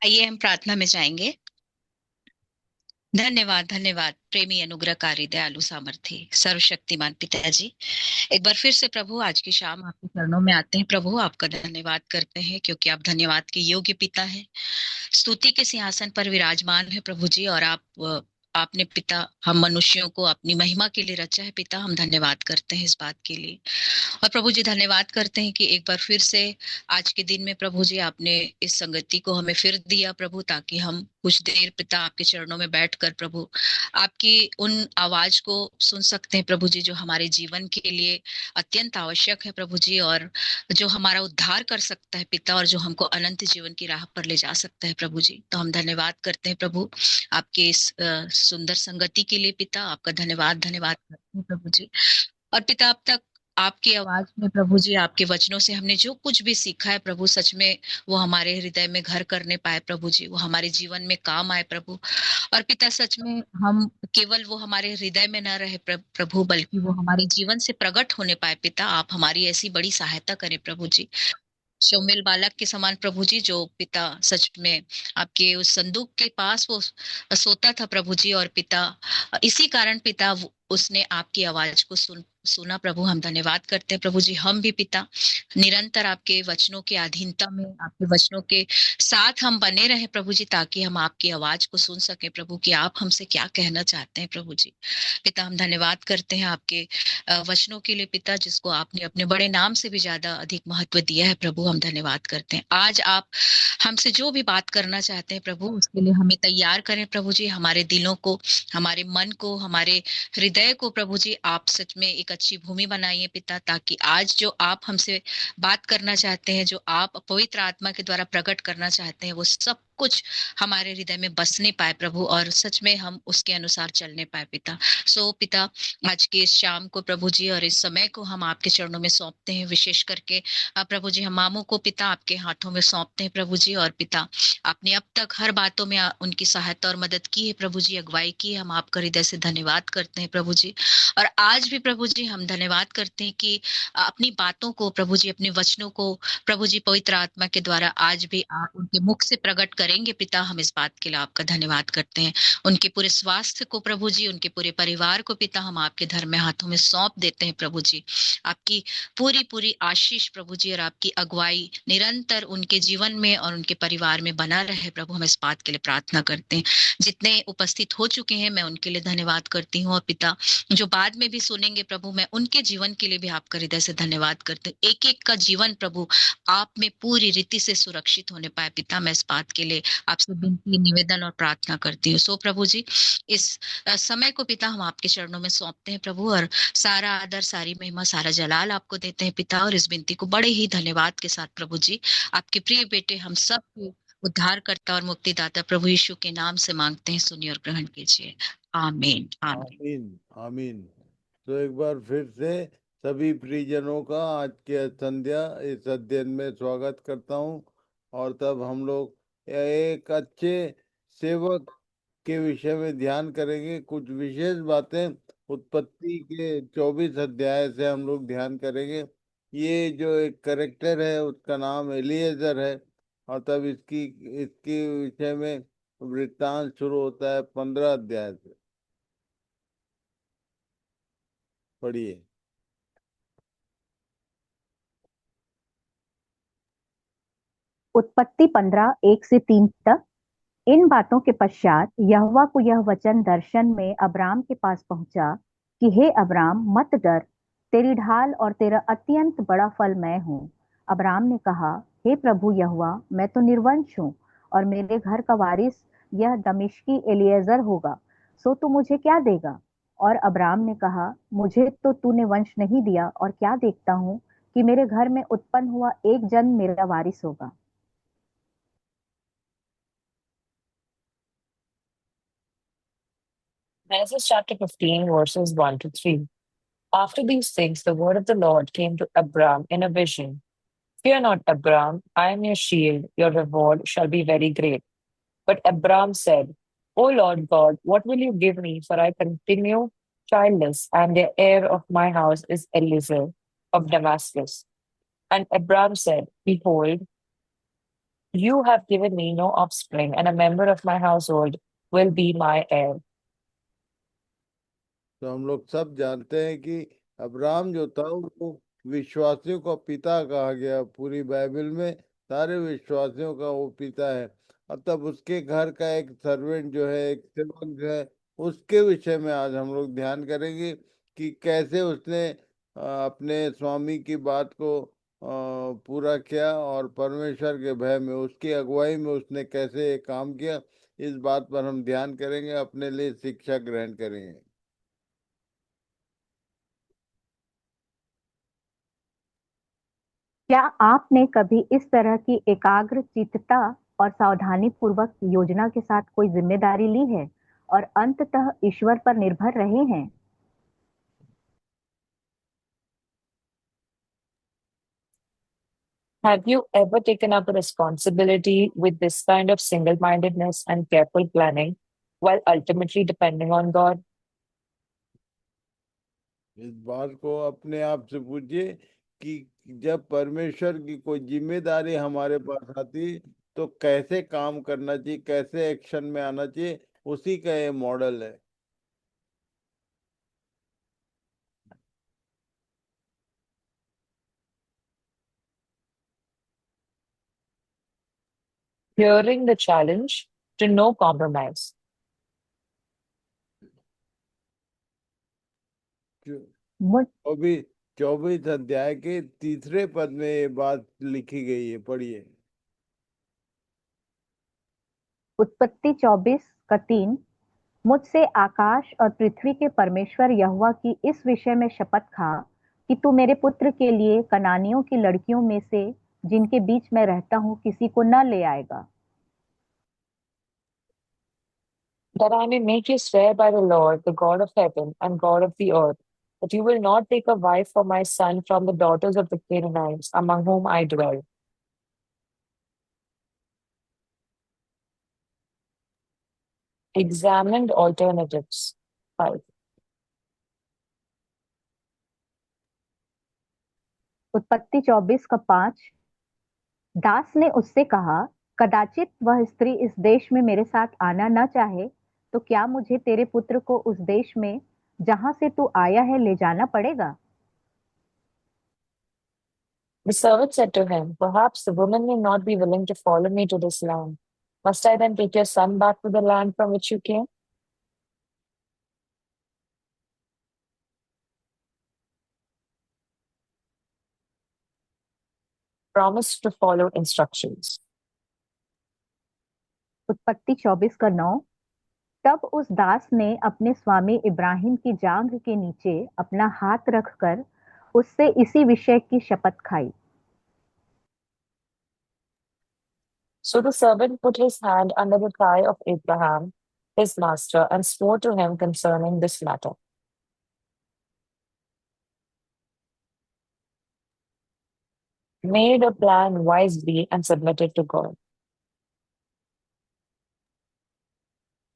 आइए हम प्रार्थना में जाएंगे। धन्यवाद धन्यवाद प्रेमी अनुग्रहकारी दयालु सामर्थी सर्वशक्तिमान पिताजी। एक बार फिर से प्रभु आज की शाम आपके चरणों में आते हैं। प्रभु आपका धन्यवाद करते हैं क्योंकि आप धन्यवाद के योग्य पिता हैं। स्तुति के सिंहासन पर विराजमान है प्रभु जी। और आपने पिता हम मनुष्यों को अपनी महिमा के लिए रचा है पिता। हम धन्यवाद करते हैं इस बात के लिए। और प्रभु जी धन्यवाद करते हैं कि एक बार फिर से आज के दिन में प्रभु जी आपने इस संगति को हमें फिर दिया प्रभु, ताकि हम कुछ देर पिता आपके चरणों में बैठकर प्रभु आपकी उन आवाज को सुन सकते हैं प्रभु जी, जो हमारे जीवन के लिए अत्यंत आवश्यक है प्रभु जी, और जो हमारा उद्धार कर सकता है पिता, और जो हमको अनंत जीवन की राह पर ले जा सकता है प्रभु जी। तो हम धन्यवाद करते हैं प्रभु आपके इस सुंदर संगति के लिए पिता। आपका धन्यवाद धन्यवाद करते हैं प्रभु जी। और पिता अब तक आपकी आवाज में प्रभु जी, आपके वचनों से हमने जो कुछ भी सीखा है प्रभु, सच में वो हमारे हृदय में घर करने पाए प्रभु जी, वो हमारे जीवन में काम आए प्रभु। और पिता सच में हम केवल वो हमारे हृदय में न रहे प्रभु, बल्कि वो हमारे जीवन से प्रकट होने पाए पिता। आप हमारी ऐसी बड़ी सहायता करें प्रभु जी। शोमेल बालक के समान प्रभु जी, जो पिता सच में आपके उस संदूक के पास वो सोता था प्रभु जी, और पिता इसी कारण पिता उसने आपकी आवाज को सुना प्रभु। हम धन्यवाद करते हैं प्रभु जी। हम भी पिता निरंतर आपके वचनों के अधीनता में, आपके वचनों के साथ हम बने रहे प्रभु जी, ताकि हम आपकी आवाज को सुन सके प्रभु कि आप हमसे क्या कहना चाहते हैं प्रभु जी। पिता हम धन्यवाद करते हैं आपके वचनों के लिए पिता, जिसको आपने अपने बड़े नाम से भी ज्यादा अधिक महत्व दिया है प्रभु। हम धन्यवाद करते हैं। आज आप हमसे जो भी बात करना चाहते हैं प्रभु, उसके लिए हमें तैयार करें प्रभु जी। हमारे दिलों को, हमारे मन को, हमारे हृदय को प्रभु जी आप सच में एक अच्छी भूमि बनाइए पिता, ताकि आज जो आप हमसे बात करना चाहते हैं, जो आप पवित्र आत्मा के द्वारा प्रकट करना चाहते हैं, वो सब कुछ हमारे हृदय में बसने पाए प्रभु, और सच में हम उसके अनुसार चलने पाए पिता। सो पिता आज के इस शाम को प्रभु जी और इस समय को हम आपके चरणों में सौंपते हैं। विशेष करके प्रभु जी हम मामों को पिता आपके हाथों में सौंपते हैं प्रभु जी। और पिता आपने अब तक हर बातों में उनकी सहायता और मदद की है प्रभु जी, अगुवाई की है। हम आपका हृदय से धन्यवाद करते हैं प्रभु जी। और आज भी प्रभु जी हम धन्यवाद करते हैं कि अपनी बातों को प्रभु जी, अपने वचनों को प्रभु जी पवित्र आत्मा के द्वारा आज भी आप उनके मुख से प्रकट करेंगे पिता। हम इस बात के लिए आपका धन्यवाद करते हैं। उनके पूरे स्वास्थ्य को प्रभु जी, उनके पूरे परिवार को पिता हम आपके धर्म में हाथों में सौंप देते हैं प्रभु जी। आपकी पूरी पूरी आशीष प्रभु जी और आपकी अगुवाई निरंतर उनके जीवन में और उनके परिवार में बना रहे प्रभु। हम इस बात के लिए प्रार्थना करते हैं। जितने उपस्थित हो चुके हैं मैं उनके लिए धन्यवाद करती हूँ, और पिता जो बाद में भी सुनेंगे प्रभु, मैं उनके जीवन के लिए भी आपका हृदय से धन्यवाद करती हूँ। एक एक का जीवन प्रभु आप में पूरी रीति से सुरक्षित होने पाए पिता। मैं इस बात के लिए आपसे विनती, निवेदन और प्रार्थना करती हूँ। सो प्रभु जी इस समय को पिता हम आपके चरणों में सौंपते हैं प्रभु, और सारा आदर, सारी महिमा, सारा जलाल आपको देते हैं पिता। और इस विनती को बड़े ही धन्यवाद के साथ प्रभु जी आपके प्रिय बेटे हम सब उद्धारकर्ता और मुक्तिदाता प्रभु यीशु के नाम से मांगते हैं। सुनिए और ग्रहण कीजिए। आमीन आमीन। आमीन आमीन। तो एक बार फिर से सभी प्रियजनों का आज के संध्या इस अध्ययन में स्वागत करता हूँ। और तब हम लोग एक अच्छे सेवक के विषय में ध्यान करेंगे। कुछ विशेष बातें उत्पत्ति के 24 अध्याय से हम लोग ध्यान करेंगे। ये जो एक करेक्टर है उसका नाम एलिएजर है। और तब इसकी इसके विषय में वृत्तांत शुरू होता है 15 अध्याय से। पढ़िए। उत्पत्ति 15:1 से 3 तक। इन बातों के पश्चात यहोवा को यह वचन दर्शन में अब्राम के पास पहुंचा कि हे अब्राम, मत डर, तेरी ढाल और तेरा अत्यंत बड़ा फल मैं हूँ। अब्राम ने कहा, हे प्रभु यहोवा, मैं तो निर्वंश हूँ और मेरे घर का वारिस यह दमिश्की एलिएजर होगा, सो तू मुझे क्या देगा? और अब्राम ने कहा, मुझे तो तूने वंश नहीं दिया, और क्या देखता हूँ कि मेरे घर में उत्पन्न हुआ एक जन मेरा वारिस होगा। Genesis chapter 15, verses 1 to 3. After these things, the word of the Lord came to Abram in a vision. Fear not, Abram, I am your shield, your reward shall be very great. But Abram said, O Lord God, what will you give me? For I continue childless, and the heir of my house is Eliezer of Damascus. And Abram said, Behold, You have given me no offspring, and a member of my household will be my heir. तो हम लोग सब जानते हैं कि Abraham जो था वो विश्वासियों का पिता कहा गया पूरी बाइबल में। सारे विश्वासियों का वो पिता है। और तब उसके घर का एक सर्वेंट जो है, एक सेवक है, उसके विषय में आज हम लोग ध्यान करेंगे कि कैसे उसने अपने स्वामी की बात को पूरा किया और परमेश्वर के भय में, उसकी अगुवाई में उसने कैसे ये काम किया। इस बात पर हम ध्यान करेंगे, अपने लिए शिक्षा ग्रहण करेंगे। क्या आपने कभी इस तरह की एकाग्र चित्तता और सावधानी पूर्वक योजना के साथ कोई जिम्मेदारी ली है और अंततः ईश्वर पर निर्भर रहे हैं? Have you ever taken up a responsibility with this kind of single mindedness and careful planning while ultimately depending on God? इस बात को अपने आप से पूछिए कि जब परमेश्वर की कोई जिम्मेदारी हमारे पास आती तो कैसे काम करना चाहिए, कैसे एक्शन में आना चाहिए। उसी का ये मॉडल है। Hearing the challenge to no compromise. मुझ 24 अध्याय के तीसरे पद में ये बात लिखी गई है, पढ़िए। उत्पत्ति 24:3 मुझसे आकाश और पृथ्वी के परमेश्वर यहोवा की इस विषय में शपथ खा कि तू मेरे पुत्र के लिए कनानियों की लड़कियों में से जिनके बीच में रहता हूँ किसी को न ले आएगा। That I may make you swear by the Lord, the God of heaven and God of the earth, that you will not take a wife for my son from the daughters of the Canaanites among whom I dwell. Examined alternatives. 5. उत्पत्ति 24:5 दास ने उससे कहा, कदाचित वह स्त्री इस देश में मेरे साथ आना न चाहे तो क्या मुझे तेरे पुत्र को उस देश में जहां से तू आया है ले जाना पड़ेगा? The servant said to him, perhaps the woman may not be willing to follow me to this land. Must I then take your son back to the land from which you came? Promise to follow instructions. उत्पत्ति 24:9 तब उस दास ने अपने स्वामी इब्राहिम की जांघ के नीचे अपना हाथ रखकर उससे इसी विषय की शपथ खाई। So the servant put his hand under the thigh of Abraham, his master, and swore to him concerning this matter. Made a plan wisely and submitted to God.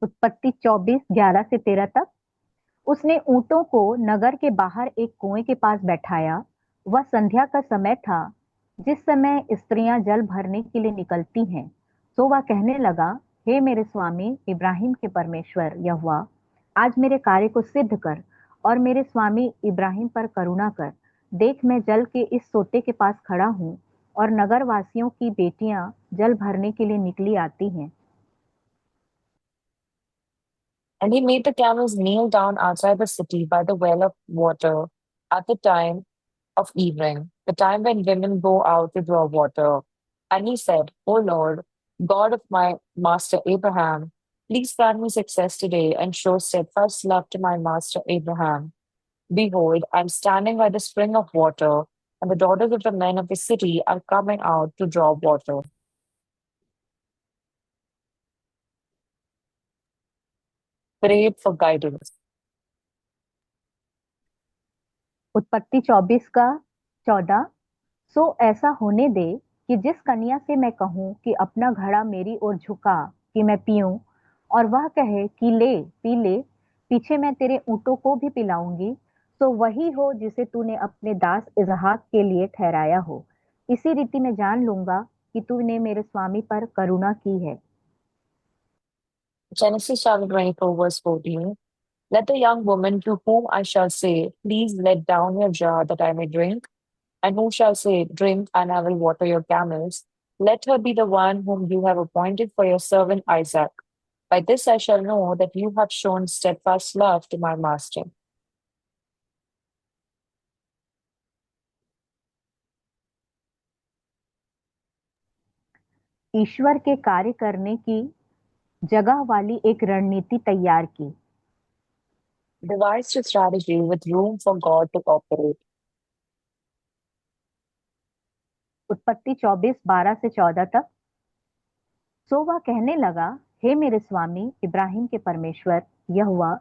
उत्पत्ति 24:11-13 तक उसने ऊंटों को नगर के बाहर एक कुएं के पास बैठाया। वह संध्या का समय था, जिस समय स्त्रियां जल भरने के लिए निकलती हैं। तो वह कहने लगा, हे मेरे स्वामी इब्राहिम के परमेश्वर यहोवा, आज मेरे कार्य को सिद्ध कर और मेरे स्वामी इब्राहिम पर करुणा कर। देख, मैं जल के इस सोते के पास खड़ा हूँ और नगर वासियों की बेटियां जल भरने के लिए निकली आती हैं। And he made the camels kneel down outside the city by the well of water at the time of evening, the time when women go out to draw water. And he said, O Lord, God of my master Abraham, please grant me success today and show steadfast love to my master Abraham. Behold, I'm standing by the spring of water, and the daughters of the men of the city are coming out to draw water. Prayed for guidance. उत्पत्ति 24:14 सो ऐसा होने दे कि जिस कन्या से मैं कहूं कि अपना घड़ा मेरी ओर झुका कि मैं पीऊं, और वह कहे कि ले पी ले, पीछे मैं तेरे ऊँटों को भी पिलाऊंगी, तो वही हो जिसे तूने अपने दास इसहाक के लिए ठहराया हो। इसी रीति मैं जान लूंगा कि तूने मेरे स्वामी पर करुणा की है। Genesis chapter 24, verse 14. Let the young woman to whom I shall say, please let down your jar that I may drink, and who shall say, drink, and I will water your camels, let her be the one whom you have appointed for your servant Isaac. By this I shall know that you have shown steadfast love to my master. ईश्वर के कार्य करने की जगह वाली एक रणनीति तैयार की। Devised a strategy with room for God to operate. उत्पत्ति 24:12-14 तक। सो वह कहने लगा, हे मेरे स्वामी इब्राहिम के परमेश्वर यहोवा,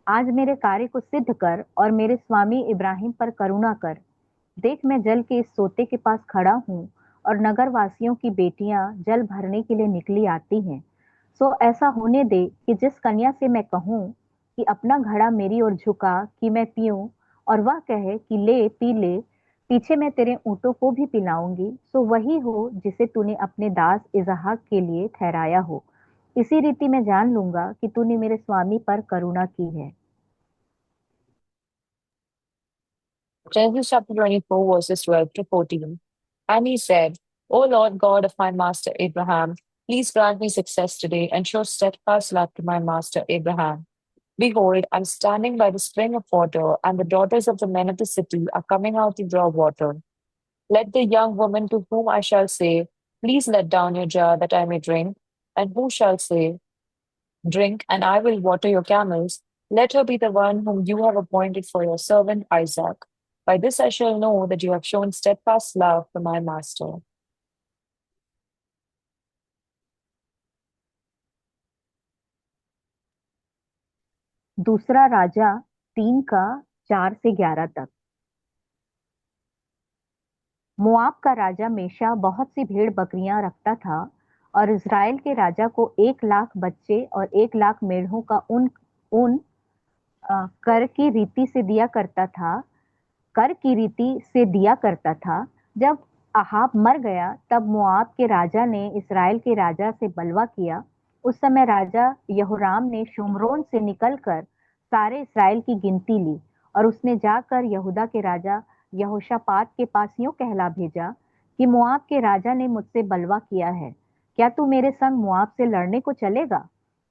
आज मेरे कार्य को सिद्ध कर और मेरे स्वामी इब्राहिम पर करुणा कर। देख, मैं जल के इस सोते के पास खड़ा हूँ और नगर वासियों की बेटियां जल भरने के लिए निकली आती हैं। सो ऐसा होने दे कि जिस कन्या से मैं कहूँ कि अपना घड़ा मेरी ओर झुका कि मैं पीऊं, और वह कहे कि ले पी ले, पीछे मैं तेरे ऊँटों को भी पिलाऊंगी, सो वही हो जिसे तूने अपने दास इसहाक के लिए ठहराया हो। इसी रीति मैं जान लूंगा कि तूने मेरे स्वामी पर करुणा की है। Genesis chapter 24, verses 12 to 14. And he said, O Lord God of my master Abraham, please grant me success today and show steadfast love to my master Abraham. Behold, I'm standing by the spring of water, and the daughters of the men of the city are coming out to draw water. Let the young woman to whom I shall say, please let down your jar that I may drink, and who shall say, drink, and I will water your camels, let her be the one whom you have appointed for your servant Isaac. By this I shall know that you have shown steadfast love for my master. दूसरा राजा 3:4-11 तक। मोआब का राजा मेशा बहुत सी भेड़ बकरियां रखता था और इज़राइल के राजा को 1 लाख बच्चे और 1 लाख मेढ़ों का ऊन कर की रीति से दिया करता था। जब अहाब मर गया तब मोआब के राजा ने इस्राएल के राजा से बलवा किया। उस समय राजा यहोराम ने शुम्रोन से निकलकर सारे इस्राएल की गिनती ली और उसने जाकर यहूदा के राजा यहोशापात के पास यूं कहला भेजा कि मोआब के राजा ने मुझसे बलवा किया है, क्या तू मेरे संग मोआब से लड़ने को चलेगा?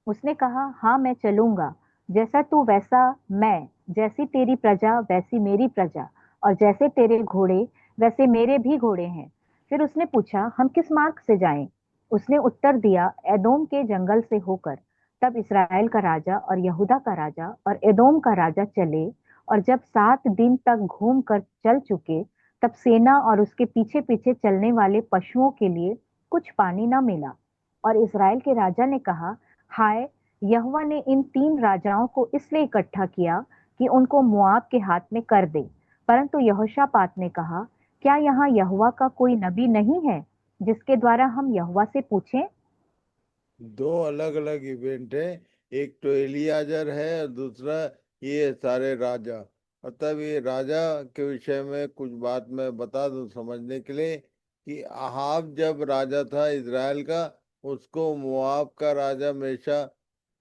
उसने कहा, हाँ मैं चलूंगा, जैसा तू वैसा मैं, जैसी तेरी प्रजा वैसी मेरी प्रजा, और जैसे तेरे घोड़े वैसे मेरे भी घोड़े हैं। फिर उसने पूछा, हम किस मार्ग से जाएं? उसने उत्तर दिया, एदोम के जंगल से होकर। तब इस्राएल का राजा और यहूदा का राजा और एदोम का राजा चले, और जब 7 दिन तक घूम कर चल चुके, तब सेना और उसके पीछे पीछे चलने वाले पशुओं के लिए कुछ पानी न मिला। और इस्राएल के राजा ने कहा, हाय, यहोवा ने इन 3 राजाओं को इसलिए इकट्ठा किया कि उनको मोआब के हाथ में कर दे। परंतु यहोशापात ने कहा, क्या यहाँ यहोवा का कोई नबी नहीं है जिसके द्वारा हम यहोवा से पूछें? दो अलग अलग इवेंट है, एक तो एलियाजर है और दूसरा ये सारे राजा। और तब ये राजा के विषय में कुछ बात मैं बता दूं समझने के लिए कि अहाब जब राजा था इज़राइल का, उसको मोआब का राजा हमेशा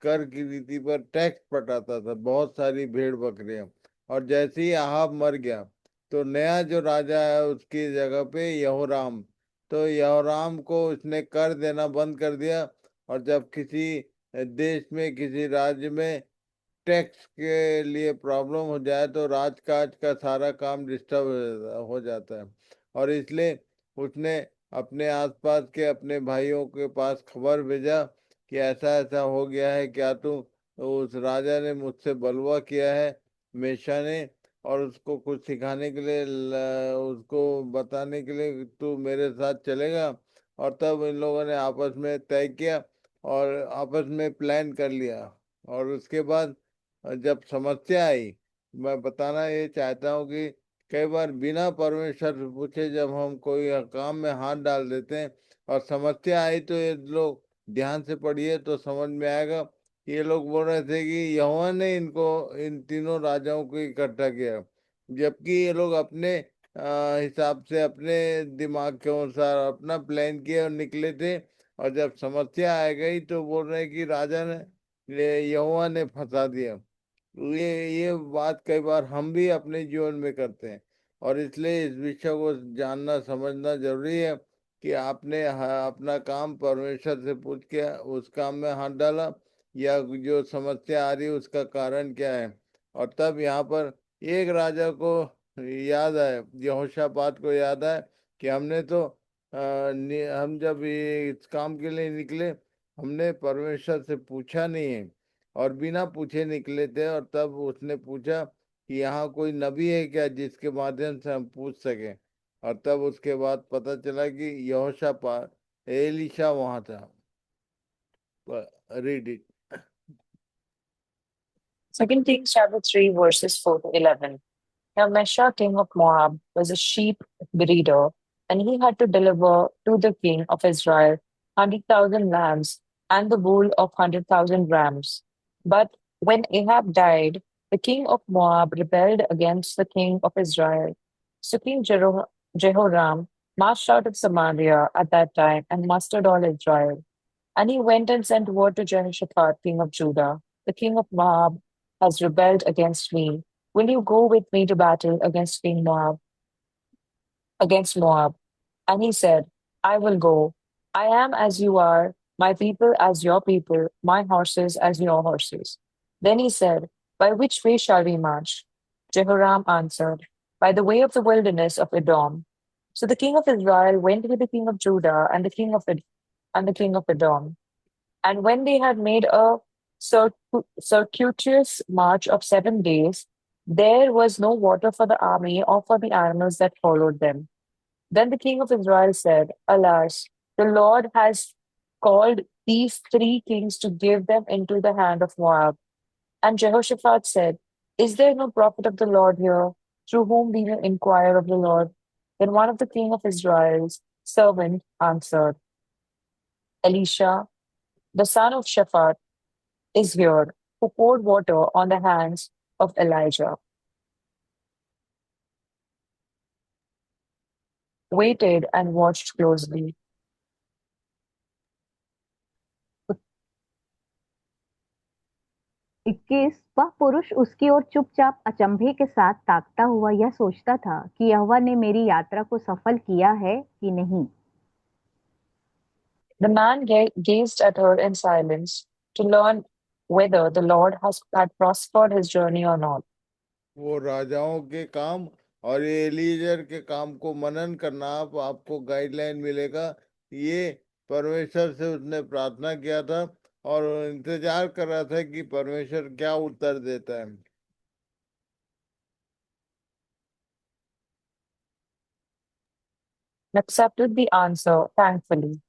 कर की रीति पर टैक्स पटाता था, बहुत सारी भेड़ बकरियां। और जैसे ही अहाब मर गया तो नया जो राजा है उसकी जगह पे यहोराम, तो यहोराम को उसने कर देना बंद कर दिया। और जब किसी देश में किसी राज्य में टैक्स के लिए प्रॉब्लम हो जाए तो राजकाज का सारा काम डिस्टर्ब हो जाता है। और इसलिए उसने अपने आसपास के अपने भाइयों के पास खबर भेजा कि ऐसा ऐसा हो गया है, क्या तू, उस राजा ने मुझसे बलवा किया है मेशा ने, और उसको कुछ सिखाने के लिए उसको बताने के लिए तू मेरे साथ चलेगा। और तब इन लोगों ने आपस में तय किया और आपस में प्लान कर लिया। और उसके बाद जब समस्या आई, मैं बताना ये चाहता हूँ कि कई बार बिना परमेश्वर से पूछे जब हम कोई काम में हाथ डाल देते हैं और समस्या आई, तो ये लोग ध्यान से पढ़िए तो समझ में आएगा। ये लोग बोल रहे थे कि यहोवा ने इनको इन तीनों राजाओं को इकट्ठा किया, जबकि ये लोग अपने हिसाब से अपने दिमाग के अनुसार अपना प्लान किया और निकले थे। और जब समस्या आ गई तो बोल रहे कि राजा ने यहोवा ने फंसा दिया। ये बात कई बार हम भी अपने जीवन में करते हैं। और इसलिए इस विषय को जानना समझना जरूरी है कि आपने अपना काम परमेश्वर से पूछ के उस काम में हाथ डाला, या जो समस्या आ रही है उसका कारण क्या है। और तब यहाँ पर एक राजा को याद आया, यहोशापात को याद आया कि हमने तो हम जब ये इस काम के लिए निकले, हमने परमेश्वर से पूछा नहीं है और बिना पूछे निकले थे। और तब उसने पूछा कि यहाँ कोई नबी है क्या जिसके माध्यम से हम पूछ सकें। और तब उसके बाद पता चला कि यहोशापात एलीशा वहां था। Read it. 2 Kings chapter 3, verses 4 to 11. Now Mesha, king of Moab, was a sheep breeder, and he had to deliver to the king of Israel 100,000 lambs and the wool of 100,000 rams. But when Ahab died, the king of Moab rebelled against the king of Israel. So King Jehoram marched out of Samaria at that time and mustered all Israel. And he went and sent word to Jehoshaphat, king of Judah, the king of Moab has rebelled against me. Will you go with me to battle against King Moab, against Moab? And he said, I will go. I am as you are, my people as your people, my horses as your horses. Then he said, By which way shall we march? Jehoram answered, By the way of the wilderness of Edom. So the king of Israel went with the king of Judah and the king of Edom. And when they had made a circuitous march of 7 days, there was no water for the army or for the animals that followed them. Then the king of Israel said, Alas, the Lord has called these 3 kings to give them into the hand of Moab. And Jehoshaphat said, Is there no prophet of the Lord here, through whom we may inquire of the Lord? Then one of the king of Israel's servants answered, Elisha, the son of Shaphat, is here, who poured water on the hands of Elijah, waited and watched closely. 21 वह पुरुष उसकी ओर चुपचाप अचंभे के साथ ताकता हुआ यह सोचता था कि यहोवा ने मेरी यात्रा को सफल किया है कि नहीं। The man gazed at her in silence to learn whether the Lord had prospered his journey or not. वो राजाओं के काम और ये एलीजर के काम को मनन करना, आपको गाइडलाइन मिलेगा। ये परमेश्वर से उसने प्रार्थना किया था और इंतजार कर रहा था कि परमेश्वर क्या उत्तर देता है। Accepted the answer thankfully.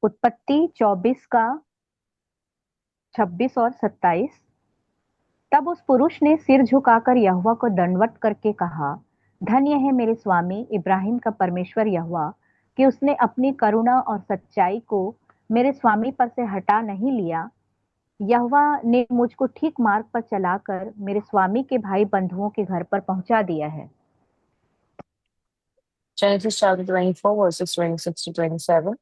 उत्पत्ति 24 का 26 और 27। तब उस पुरुष ने सिर झुकाकर यहोवा को दंडवत करके कहा, धन्य है मेरे स्वामी इब्राहिम का परमेश्वर यहोवा कि उसने अपनी करुणा और सच्चाई को मेरे स्वामी पर से हटा नहीं लिया। यहोवा ने मुझको ठीक मार्ग पर चलाकर मेरे स्वामी के भाई बंधुओं के घर पर पहुंचा दिया है। Genesis chapter 24, verses 26 to 27.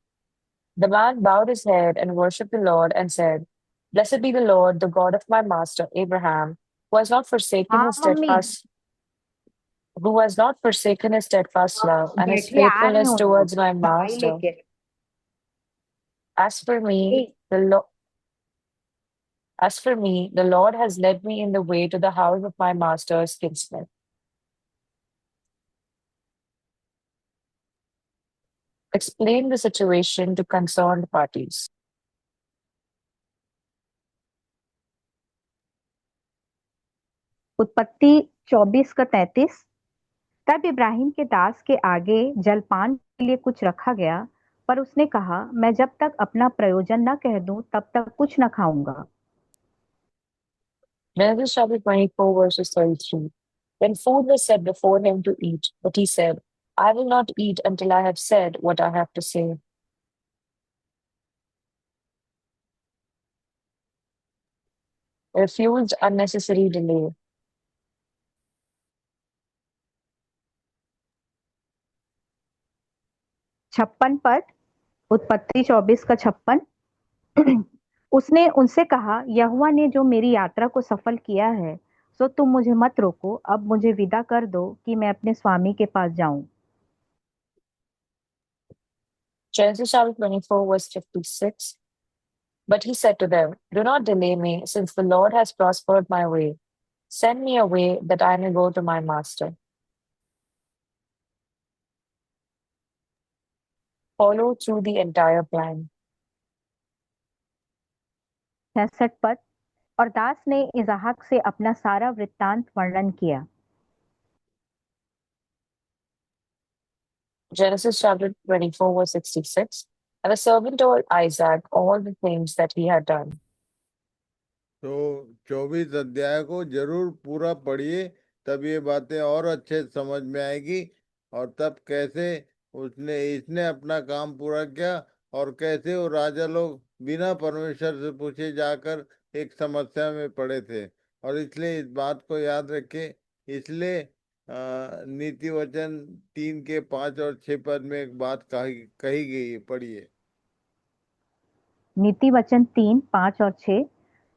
The man bowed his head and worshipped the Lord and said, Blessed be the Lord, the God of my master Abraham, who has not forsaken हाँ his mummy, steadfast love and his बैठिए, आ रही faithfulness हूँ towards my दवाई master. लेके। As for me, the Lord has led me in the way to the house of my master's kinsman. Explain the situation to concerned parties. उत्पत्ति 24 का 33। तब इब्राहिम के दास के आगे जलपान के लिए कुछ रखा गया, पर उसने कहा, मैं जब तक अपना प्रयोजन न कह दूं तब तक कुछ न खाऊंगा। Genesis chapter 24, verses 33. Then food was set before him to eat, but he said, I will not eat until I have said what I have to say. Refused unnecessary delay. 56 पद, उत्पत्ति 24 का 56। उसने उनसे कहा, यहोवा ने जो मेरी यात्रा को सफल किया है, सो तुम मुझे मत रोको, अब मुझे विदा कर दो कि मैं अपने स्वामी के पास जाऊं। Genesis chapter 24, verse 56. But he said to them, do not delay me, since the Lord has prospered my way. Send me away that I may go to my master. Follow through the entire plan. 66 पद, और दास ने इज़हाक से अपना सारा वृत्तांत वर्णन किया। Genesis chapter 24, verse 66. And the servant told Isaac all the things that he had done. तो 24 अध्याय को जरूर पूरा पढ़िए, तब ये बातें और अच्छे समझ में आएगी, और तब कैसे इसने अपना काम पूरा किया, और कैसे वो राजा लोग बिना परमेश्वर से पूछे जाकर एक समस्या में पड़े थे। और इसलिए इस बात को याद रखें। इसलिए नीति वचन 3 के 5 और 6 पद में एक बात कही गई है, पढ़िए। नीति वचन 3, 5 और 6,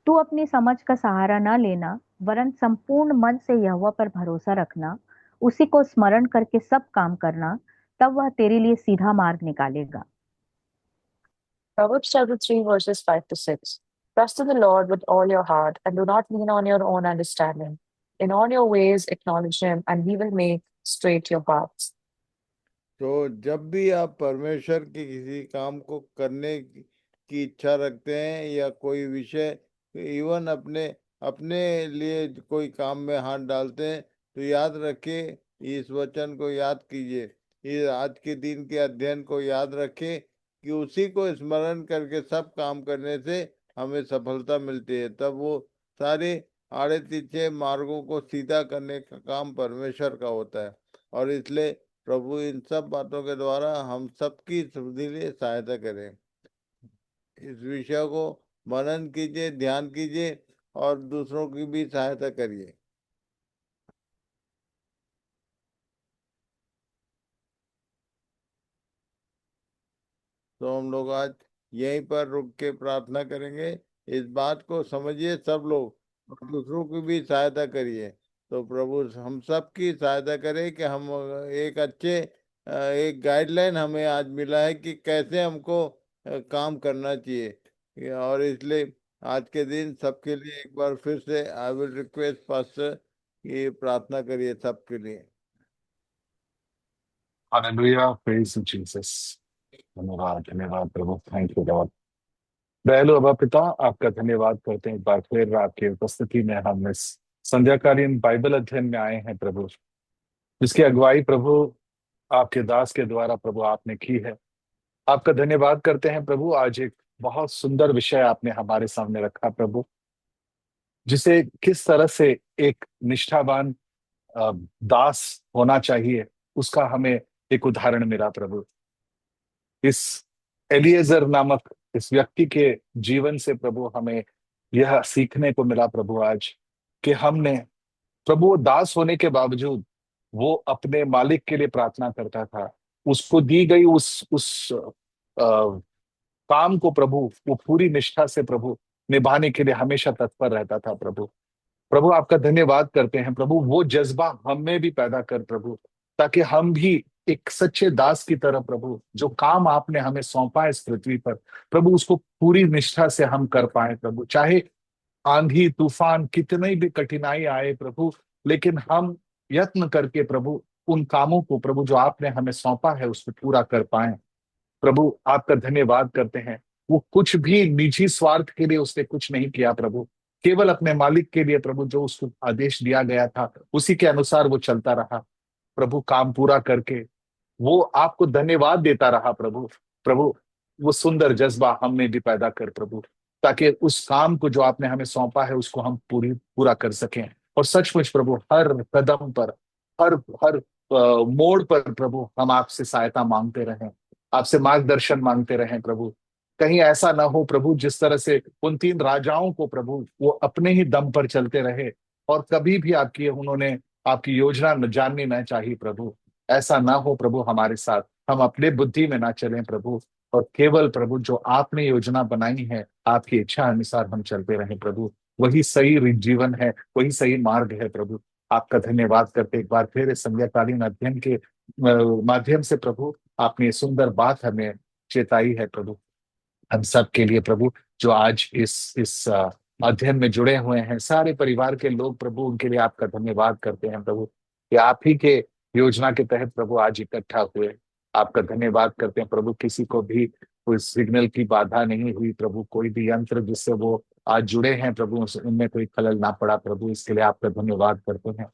तू अपनी समझ का सहारा न लेना, वरन संपूर्ण मन से यहोवा पर भरोसा रखना, उसी को स्मरण करके सब काम करना, तब वह तेरे लिए सीधा मार्ग निकालेगा। Proverbs chapter 3, verses 5 to 6. Trust in the Lord with all your heart, and do not lean on your own understanding. In all your ways acknowledge him, and he will make straight your paths. तो जब भी आप परमेश्वर के किसी काम को करने की इच्छा रखते हैं, या कोई विषय, इवन अपने अपने लिए कोई काम में हाथ डालते हैं, तो याद रखें, इस वचन को याद कीजिए, इस आज के दिन के अध्ययन को याद रखें कि उसी को स्मरण करके सब काम करने से हमें सफलता मिलती है। तब वो सारे आड़े तिरछे मार्गों को सीधा करने का काम परमेश्वर का होता है। और इसलिए प्रभु इन सब बातों के द्वारा हम सबकी समृद्धि लिए सहायता करें। इस विषय को मनन कीजिए, ध्यान कीजिए, और दूसरों की भी सहायता करिए। तो हम लोग आज यहीं पर रुक के प्रार्थना करेंगे। इस बात को समझिए सब लोग, और दूसरों की भी सहायता करिए। तो प्रभु हम सब की सहायता करे कि हम एक अच्छे एक गाइडलाइन हमें आज मिला है कि कैसे हमको काम करना चाहिए। और इसलिए आज के दिन सबके लिए एक बार फिर से आई विल रिक्वेस्ट पास्टर कि प्रार्थना करिए सबके लिए। Hallelujah, praise Jesus. धन्यवाद धन्यवाद प्रभु, थैंक यू लॉर्ड। दयालु अबा पिता, आपका धन्यवाद करते हैं एक बार फिर आपकी उपस्थिति में हम इस संध्याकालीन बाइबल अध्ययन में आए हैं प्रभु, जिसकी अगुवाई प्रभु आपके दास के द्वारा प्रभु आपने की है। आपका धन्यवाद करते हैं प्रभु, आज एक बहुत सुंदर विषय आपने हमारे सामने रखा प्रभु, जिसे किस तरह से एक निष्ठावान दास होना चाहिए, उसका हमें एक उदाहरण मिला प्रभु। इस एलिएजर नामक इस व्यक्ति के जीवन से प्रभु हमें यह सीखने को मिला प्रभु आज, कि हमने प्रभु वो दास होने के बावजूद वो अपने मालिक के लिए प्रार्थना करता था। उसको दी गई उस काम को प्रभु वो पूरी निष्ठा से प्रभु निभाने के लिए हमेशा तत्पर रहता था प्रभु। प्रभु आपका धन्यवाद करते हैं प्रभु, वो जज्बा हम में भी पैदा कर प्रभु, ताकि हम भी एक सच्चे दास की तरह प्रभु, जो काम आपने हमें सौंपा है इस पृथ्वी पर प्रभु, उसको पूरी निष्ठा से हम कर पाए प्रभु। चाहे आंधी तूफान कितनी भी कठिनाई आए प्रभु, लेकिन हम यत्न करके प्रभु उन कामों को प्रभु जो आपने हमें सौंपा है उसको पूरा कर पाए प्रभु। आपका धन्यवाद करते हैं, वो कुछ भी निजी स्वार्थ के लिए उसने कुछ नहीं किया प्रभु, केवल अपने मालिक के लिए प्रभु, जो उसको आदेश दिया गया था उसी के अनुसार वो चलता रहा प्रभु, काम पूरा करके वो आपको धन्यवाद देता रहा प्रभु। प्रभु वो सुंदर जज्बा हम में भी पैदा कर प्रभु, ताकि उस काम को जो आपने हमें सौंपा है उसको हम पूरा कर सकें। और सचमुच प्रभु हर कदम पर, हर हर मोड़ पर प्रभु हम आपसे सहायता मांगते रहें, आपसे मार्गदर्शन मांगते रहें प्रभु। कहीं ऐसा ना हो प्रभु जिस तरह से उन 3 राजाओं को प्रभु वो अपने ही दम पर चलते रहे और कभी भी उन्होंने आपकी योजना जाननी न चाहिए प्रभु। ऐसा ना हो प्रभु हमारे साथ, हम अपने बुद्धि में ना चलें प्रभु, और केवल प्रभु जो आपने योजना बनाई है आपकी इच्छा अनुसार हम चलते रहें प्रभु। वही सही जीवन है, वही सही मार्ग है प्रभु। आपका धन्यवाद करते एक बार फिर इस संध्याकालीन अध्ययन के माध्यम से प्रभु आपने ये सुंदर बात हमें चेताई है प्रभु, हम सब के लिए प्रभु, जो आज इस अध्ययन में जुड़े हुए हैं सारे परिवार के लोग प्रभु, उनके लिए आपका धन्यवाद करते हैं प्रभु कि आप ही के योजना के तहत प्रभु आज इकट्ठा हुए। आपका धन्यवाद करते हैं प्रभु, किसी को भी कोई सिग्नल की बाधा नहीं हुई प्रभु, कोई भी यंत्र जिससे वो आज जुड़े हैं प्रभु उनमें कोई खलल ना पड़ा प्रभु, इसके लिए आपका धन्यवाद करते हैं।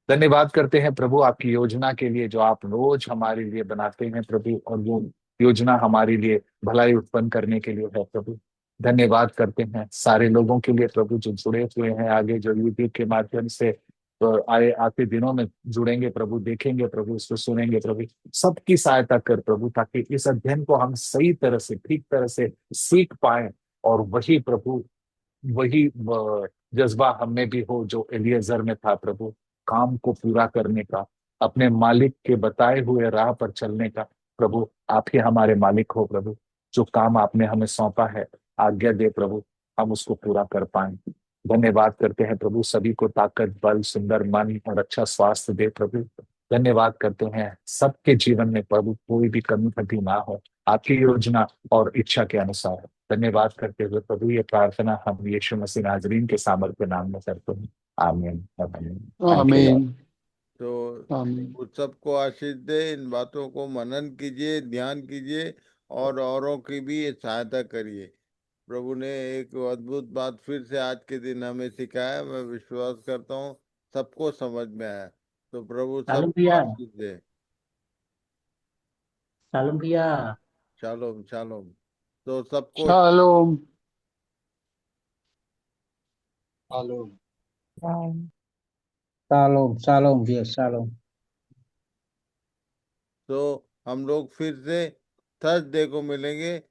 धन्यवाद करते हैं प्रभु आपकी योजना के लिए जो आप रोज हमारे लिए बनाते हैं प्रभु, और वो योजना हमारे लिए भलाई उत्पन्न करने के लिए है प्रभु। धन्यवाद करते हैं सारे लोगों के लिए प्रभु जो जुड़े हुए हैं, आगे जो यूट्यूब के माध्यम से तो आए आते दिनों में जुड़ेंगे प्रभु, देखेंगे प्रभु, इसको सुनेंगे प्रभु, सबकी सहायता कर प्रभु, ताकि इस अध्ययन को हम सही तरह से ठीक तरह से सीख पाए, और वही प्रभु वही जज्बा हमें भी हो जो एलिएजर में था प्रभु, काम को पूरा करने का, अपने मालिक के बताए हुए राह पर चलने का। प्रभु आप ही हमारे मालिक हो प्रभु, जो काम आपने हमें सौंपा है आज्ञा दे प्रभु, हम उसको पूरा कर पाए। धन्यवाद करते हैं प्रभु, सभी को ताकत बल सुंदर मन और अच्छा स्वास्थ्य दे प्रभु। धन्यवाद करते हैं सबके जीवन में प्रभु कोई भी कमी कभी ना हो, आपकी योजना और इच्छा के अनुसार। धन्यवाद करते हुए प्रभु ये प्रार्थना हम यीशु मसीह नाजरीन के सामर्थ्य नाम में करते हैं, आमीन आमीन। Thank you, Lord. आमीन तो आमीन। उस सबको आशीष दे, इन बातों को मनन कीजिए, ध्यान कीजिए और औरों की भी सहायता करिए। प्रभु ने एक अद्भुत बात फिर से आज के दिन हमें सिखाया, मैं विश्वास करता हूँ सबको समझ में आया। तो प्रभु सालम सबको भैया, आशीष दे। सालम भैया, शालोम शालोम। तो सबको शालोम शालोम Amen. सालोम सालोम भैया सालोम। तो हम लोग फिर से थर्सडे को मिलेंगे।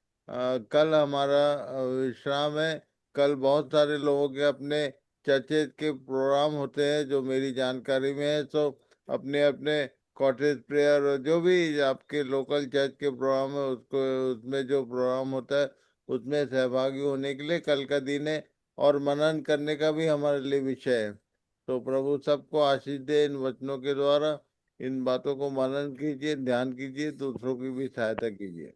कल हमारा विश्राम है। कल बहुत सारे लोगों के अपने चर्चेज के प्रोग्राम होते हैं जो मेरी जानकारी में है। तो अपने अपने कॉटेज प्रेयर और जो भी आपके लोकल चर्च के प्रोग्राम है उसको, उसमें जो प्रोग्राम होता है उसमें सहभागी होने के लिए कल का दिन है, और मनन करने का भी हमारे लिए विषय है। तो प्रभु सबको आशीष दे इन वचनों के द्वारा। इन बातों को मनन कीजिए, ध्यान कीजिए, दूसरों की भी सहायता कीजिए।